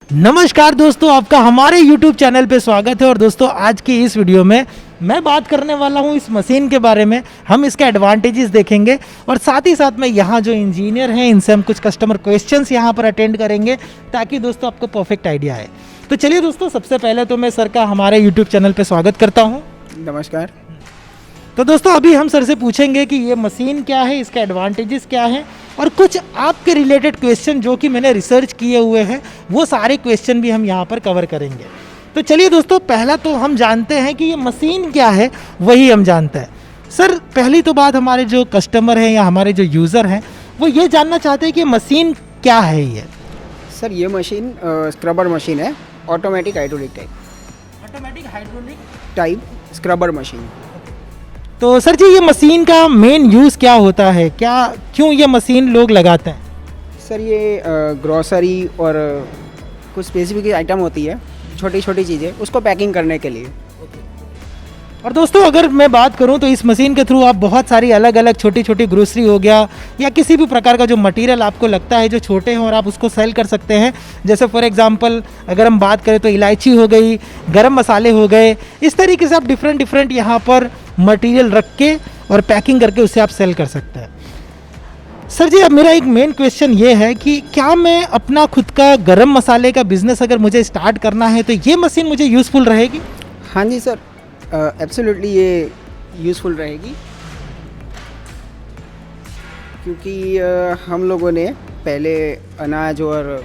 नमस्कार दोस्तों, आपका हमारे YouTube चैनल पे स्वागत है। और दोस्तों आज की इस वीडियो में मैं बात करने वाला हूँ इस मशीन के बारे में। हम इसके एडवांटेजेस देखेंगे और साथ ही साथ में यहाँ जो इंजीनियर हैं इनसे हम कुछ कस्टमर क्वेश्चंस यहाँ पर अटेंड करेंगे ताकि दोस्तों आपको परफेक्ट आइडिया आए। तो चलिए दोस्तों, सबसे पहले तो मैं सर का हमारे YouTube चैनल पर स्वागत करता हूँ। नमस्कार। तो दोस्तों अभी हम सर से पूछेंगे कि ये मशीन क्या है, इसके एडवांटेजेस क्या हैं और कुछ आपके रिलेटेड क्वेश्चन जो कि मैंने रिसर्च किए हुए हैं वो सारे क्वेश्चन भी हम यहाँ पर कवर करेंगे। तो चलिए दोस्तों, पहला तो हम जानते हैं कि ये मशीन क्या है, वही हम जानते हैं। सर पहली तो बात, हमारे जो कस्टमर हैं या हमारे जो यूज़र हैं वो ये जानना चाहते हैं कि मशीन क्या है ये। सर ये मशीन स्क्रबर मशीन है, automatic hydraulic type scrubber machine. तो सर जी ये मशीन का मेन यूज़ क्या होता है, क्यों ये मशीन लोग लगाते हैं? सर ये ग्रोसरी और कुछ स्पेसिफिक आइटम होती है, छोटी छोटी चीज़ें, उसको पैकिंग करने के लिए। और दोस्तों अगर मैं बात करूं तो इस मशीन के थ्रू आप बहुत सारी अलग अलग छोटी छोटी ग्रोसरी हो गया या किसी भी प्रकार का जो मटेरियल आपको लगता है जो छोटे हैं और आप उसको सेल कर सकते हैं। जैसे फॉर एग्जांपल अगर हम बात करें तो इलायची हो गई, गरम मसाले हो गए, इस तरीके से आप डिफरेंट यहाँ पर मटेरियल रख के और पैकिंग करके उसे आप सेल कर सकते हैं। सर जी अब मेरा एक मेन क्वेश्चन ये है कि क्या मैं अपना खुद का गरम मसाले का बिजनेस अगर मुझे स्टार्ट करना है तो ये मशीन मुझे यूज़फुल रहेगी? हाँ जी सर, एब्सोल्युटली ये यूज़फुल रहेगी, क्योंकि हम लोगों ने पहले अनाज और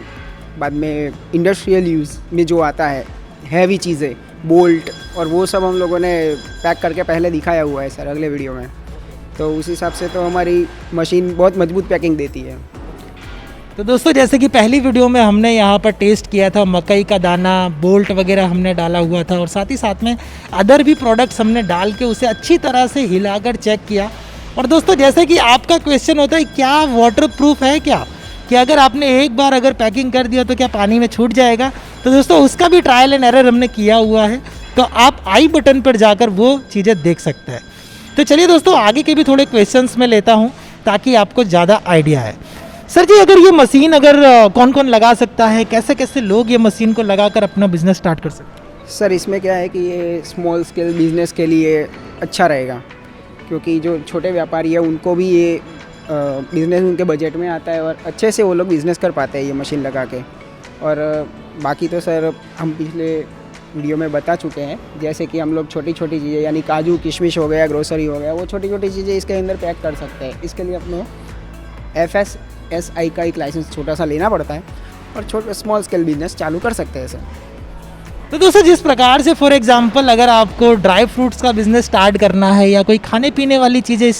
बाद में इंडस्ट्रियल यूज़ में जो आता है हैवी चीज़ें, बोल्ट और वो सब हम लोगों ने पैक करके पहले दिखाया हुआ है सर अगले वीडियो में। तो उस हिसाब से तो हमारी मशीन बहुत मजबूत पैकिंग देती है। तो दोस्तों जैसे कि पहली वीडियो में हमने यहाँ पर टेस्ट किया था, मकई का दाना, बोल्ट वगैरह हमने डाला हुआ था और साथ ही साथ में अदर भी प्रोडक्ट्स हमने डाल के उसे अच्छी तरह से हिलाकर चेक किया। और दोस्तों जैसे कि आपका क्वेश्चन होता है क्या वाटर प्रूफ है क्या, कि अगर आपने एक बार अगर पैकिंग कर दिया तो क्या पानी में छूट जाएगा? तो दोस्तों उसका भी ट्रायल एंड एरर हमने किया हुआ है, तो आप आई बटन पर जाकर वो चीज़ें देख सकते हैं। तो चलिए दोस्तों आगे के भी थोड़े क्वेश्चंस मैं लेता हूँ ताकि आपको ज़्यादा आइडिया है। सर जी अगर ये मशीन अगर कौन कौन लगा सकता है, कैसे कैसे लोग ये मशीन को लगाकर अपना बिजनेस स्टार्ट कर सकते हैं? सर इसमें क्या है कि ये स्मॉल स्केल बिजनेस के लिए अच्छा रहेगा, क्योंकि जो छोटे व्यापारी है उनको भी ये बिज़नेस उनके बजट में आता है और अच्छे से वो लोग बिज़नेस कर पाते हैं ये मशीन लगा के। और बाकी तो सर हम पिछले वीडियो में बता चुके हैं, जैसे कि हम लोग छोटी छोटी चीज़ें यानी काजू किशमिश हो गया, ग्रोसरी हो गया, वो छोटी छोटी चीज़ें इसके अंदर पैक कर सकते हैं। इसके लिए अपने FSSI का एक लाइसेंस छोटा सा लेना पड़ता है और छोटे स्मॉल स्केल बिजनेस चालू कर सकते हैं सर। तो दोस्तों जिस प्रकार से फॉर एग्जांपल अगर आपको ड्राई फ्रूट्स का बिज़नेस स्टार्ट करना है या कोई खाने पीने वाली चीज़ें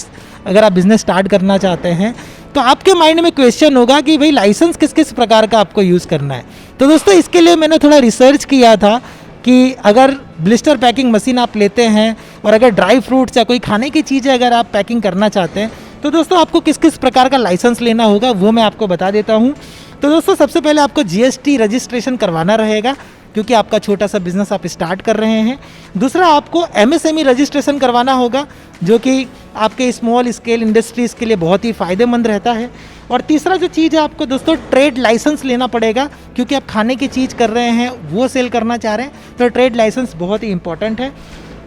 अगर आप बिज़नेस स्टार्ट करना चाहते हैं तो आपके माइंड में क्वेश्चन होगा कि भाई लाइसेंस किस किस प्रकार का आपको यूज़ करना है। तो दोस्तों इसके लिए मैंने थोड़ा रिसर्च किया था कि अगर ब्लिस्टर पैकिंग मशीन आप लेते हैं और अगर ड्राई फ्रूट्स या कोई खाने की चीज़ें अगर आप पैकिंग करना चाहते हैं तो दोस्तों आपको किस किस प्रकार का लाइसेंस लेना होगा वो मैं आपको बता देता हूँ। तो दोस्तों सबसे पहले आपको GST रजिस्ट्रेशन करवाना रहेगा, क्योंकि आपका छोटा सा बिजनेस आप स्टार्ट कर रहे हैं। दूसरा आपको MSME रजिस्ट्रेशन करवाना होगा, जो कि आपके स्मॉल स्केल इंडस्ट्रीज़ के लिए बहुत ही फ़ायदेमंद रहता है। और तीसरा जो चीज़ है आपको दोस्तों ट्रेड लाइसेंस लेना पड़ेगा, क्योंकि आप खाने की चीज़ कर रहे हैं वो सेल करना चाह रहे हैं, तो ट्रेड लाइसेंस बहुत ही इंपॉर्टेंट है।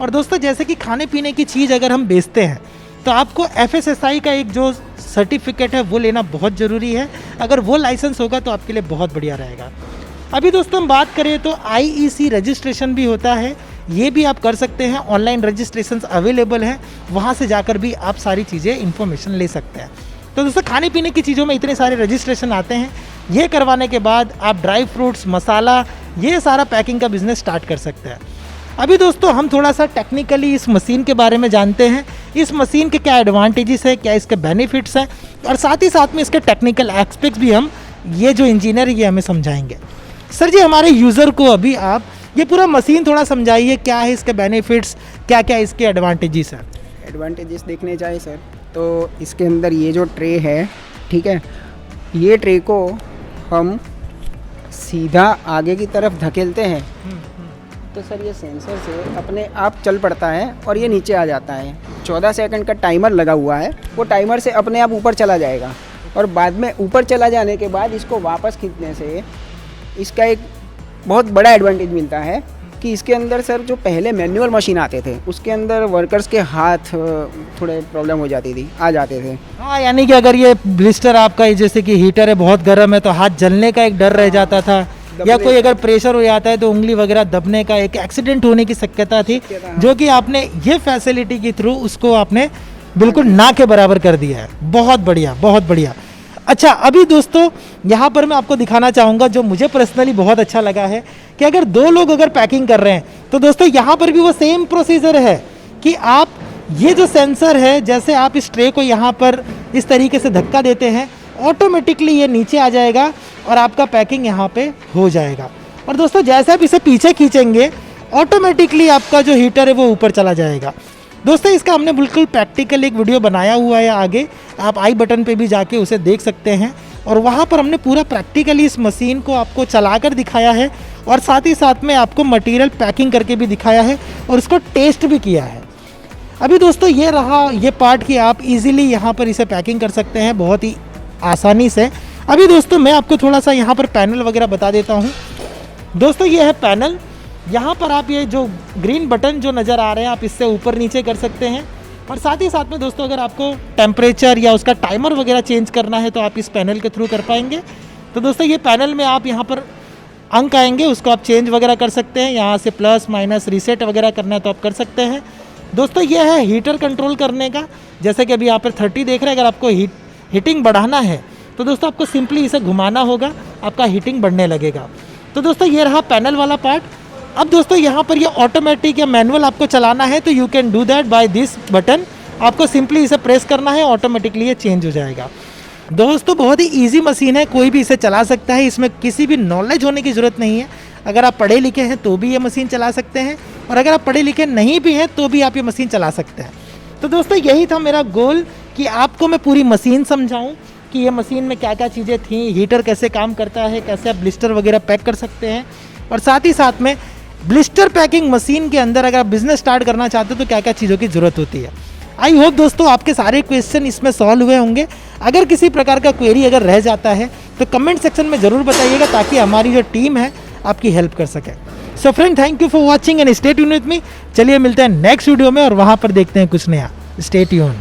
और दोस्तों जैसे कि खाने पीने की चीज़ अगर हम बेचते हैं तो आपको FSSI का एक जो सर्टिफिकेट है वो लेना बहुत ज़रूरी है। अगर वो लाइसेंस होगा तो आपके लिए बहुत बढ़िया रहेगा। अभी दोस्तों हम बात करें तो IEC रजिस्ट्रेशन भी होता है, ये भी आप कर सकते हैं। ऑनलाइन रजिस्ट्रेशन अवेलेबल है, वहाँ से जाकर भी आप सारी चीज़ें इन्फॉर्मेशन ले सकते हैं। तो दोस्तों खाने पीने की चीज़ों में इतने सारे रजिस्ट्रेशन आते हैं, ये करवाने के बाद आप ड्राई फ्रूट्स, मसाला, ये सारा पैकिंग का बिज़नेस स्टार्ट कर सकते हैं। अभी दोस्तों हम थोड़ा सा टेक्निकली इस मशीन के बारे में जानते हैं, इस मशीन के क्या एडवांटेजेस है, क्या इसके बेनिफिट्स हैं और साथ ही साथ में इसके टेक्निकल एस्पेक्ट्स भी हम ये जो इंजीनियर ये हमें समझाएंगे। सर जी हमारे यूज़र को अभी आप ये पूरा मशीन थोड़ा समझाइए, क्या है इसके बेनिफिट्स, क्या क्या इसके एडवांटेजेस हैं? एडवांटेजेस देखने जाए सर तो इसके अंदर ये जो ट्रे है, ठीक है, ये ट्रे को हम सीधा आगे की तरफ धकेलते हैं तो सर ये सेंसर से अपने आप चल पड़ता है और ये नीचे आ जाता है। 14 सेकंड का टाइमर लगा हुआ है, वो टाइमर से अपने आप ऊपर चला जाएगा और बाद में ऊपर चला जाने के बाद इसको वापस खींचने से इसका एक बहुत बड़ा एडवांटेज मिलता है कि इसके अंदर सर जो पहले मैनुअल मशीन आते थे उसके अंदर वर्कर्स के हाथ थोड़े प्रॉब्लम हो जाती थी, आ जाते थे। हाँ, यानी कि अगर ये ब्लिस्टर आपका जैसे कि हीटर है बहुत गर्म है तो हाथ जलने का एक डर रह जाता था, या कोई अगर प्रेशर हो जाता है तो उंगली वगैरह दबने का, एक एक्सीडेंट होने की शक्यता थी, जो कि आपने ये फैसिलिटी के थ्रू उसको आपने बिल्कुल ना के बराबर कर दिया है। बहुत बढ़िया, बहुत बढ़िया। अच्छा, अभी दोस्तों यहाँ पर मैं आपको दिखाना चाहूँगा जो मुझे पर्सनली बहुत अच्छा लगा है कि अगर दो लोग अगर पैकिंग कर रहे हैं तो दोस्तों यहाँ पर भी वो सेम प्रोसीजर है कि आप ये जो सेंसर है, जैसे आप इस ट्रे को यहाँ पर इस तरीके से धक्का देते हैं, ऑटोमेटिकली ये नीचे आ जाएगा और आपका पैकिंग यहाँ पे हो जाएगा। और दोस्तों जैसे आप इसे पीछे खींचेंगे ऑटोमेटिकली आपका जो हीटर है वो ऊपर चला जाएगा। दोस्तों इसका हमने बिल्कुल प्रैक्टिकल एक वीडियो बनाया हुआ है, आगे आप आई बटन पे भी जाके उसे देख सकते हैं, और वहाँ पर हमने पूरा प्रैक्टिकली इस मशीन को आपको चलाकर दिखाया है और साथ ही साथ में आपको मटेरियल पैकिंग करके भी दिखाया है और इसको टेस्ट भी किया है। अभी दोस्तों ये रहा ये पार्ट कि आप इजीली यहाँ पर इसे पैकिंग कर सकते हैं बहुत ही आसानी से। अभी दोस्तों मैं आपको थोड़ा सा यहाँ पर पैनल वगैरह बता देता हूँ। दोस्तों ये है पैनल, यहाँ पर आप ये जो ग्रीन बटन जो नज़र आ रहे हैं आप इससे ऊपर नीचे कर सकते हैं, और साथ ही साथ में दोस्तों अगर आपको टेम्परेचर या उसका टाइमर वगैरह चेंज करना है तो आप इस पैनल के थ्रू कर पाएंगे। तो दोस्तों ये पैनल में आप यहाँ पर अंक आएंगे, उसको आप चेंज वगैरह कर सकते हैं, यहाँ से प्लस माइनस रीसेट वगैरह करना है तो आप कर सकते हैं। दोस्तों ये है हीटर कंट्रोल करने का, जैसे कि अभी यहाँ पर 30 देख रहे हैं, अगर आपको हीटिंग बढ़ाना है तो दोस्तों आपको सिंपली इसे घुमाना होगा, आपका हीटिंग बढ़ने लगेगा। तो दोस्तों ये रहा पैनल वाला पार्ट। अब दोस्तों यहाँ पर ये ऑटोमेटिक या मैनुअल आपको चलाना है तो you can do that by this button, आपको सिंपली इसे प्रेस करना है, ऑटोमेटिकली ये चेंज हो जाएगा। दोस्तों बहुत ही इजी मशीन है, कोई भी इसे चला सकता है, इसमें किसी भी नॉलेज होने की ज़रूरत नहीं है। अगर आप पढ़े लिखे हैं तो भी ये मशीन चला सकते हैं, और अगर आप पढ़े लिखे नहीं भी हैं तो भी आप ये मशीन चला सकते हैं। तो दोस्तों यही था मेरा गोल कि आपको मैं पूरी मशीन समझाऊँ कि ये मशीन में क्या क्या चीज़ें थी, हीटर कैसे काम करता है, कैसे आप ब्लिस्टर वगैरह पैक कर सकते हैं, और साथ ही साथ में ब्लिस्टर पैकिंग मशीन के अंदर अगर आप बिजनेस स्टार्ट करना चाहते हो तो क्या क्या चीज़ों की ज़रूरत होती है। आई होप दोस्तों आपके सारे क्वेश्चन इसमें सॉल्व हुए होंगे। अगर किसी प्रकार का क्वेरी अगर रह जाता है तो कमेंट सेक्शन में ज़रूर बताइएगा ताकि हमारी जो टीम है आपकी हेल्प कर सके। So friend, thank you for watching and stay tune with me. चलिए मिलते हैं नेक्स्ट वीडियो में और वहाँ पर देखते हैं कुछ नया। Stay tune.